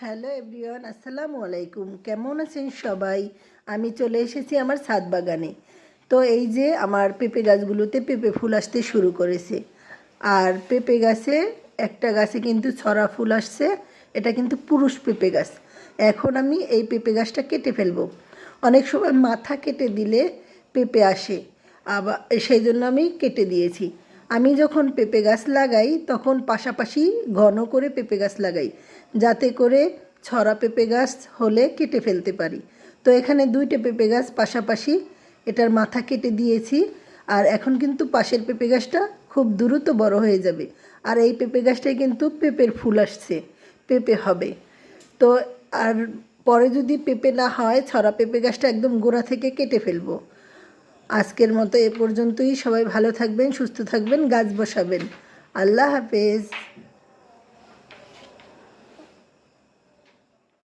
Hello everyone, আসসালামু আলাইকুম। কেমন আছেন সবাই? আমি চলে এসেছি আমার ছাদ বাগানে। তো এই যে আমার পেঁপে গাছগুলোতে পেঁপে ফুল আসতে শুরু করেছে। আর পেঁপে গাছে একটা গাছে কিন্তু ছড়া ফুল আসছে। এটা কিন্তু পুরুষ পেঁপে গাছ। এখন আমি এই পেঁপে গাছটা কেটে ফেলবো। অনেক সময় মাথা কেটে দিলে পেঁপে আসে, আবার সেই জন্য আমি কেটে দিয়েছি। আমি যখন পেঁপে গাছ লাগাই তখন পাশাপাশি ঘন করে পেঁপে গাছ লাগাই, যাতে করে ছড়া পেঁপে গাছ হলে কেটে ফেলতে পারি। তো এখানে দুইটা পেঁপে গাছ পাশাপাশি, এটার মাথা কেটে দিয়েছি। আর এখন কিন্তু পাশের পেঁপে গাছটা খুব দ্রুত বড় হয়ে যাবে। আর এই পেঁপে গাছটায় কিন্তু পেঁপের ফুল আসছে, পেঁপে হবে। তো আর পরে যদি পেঁপে না হয়, ছড়া পেঁপে গাছটা একদম গোড়া থেকে কেটে ফেলবো। আজকের মতো এ পর্যন্তই। সবাই ভালো থাকবেন, সুস্থ থাকবেন, গাছ বসাবেন। আল্লাহ হাফেজ।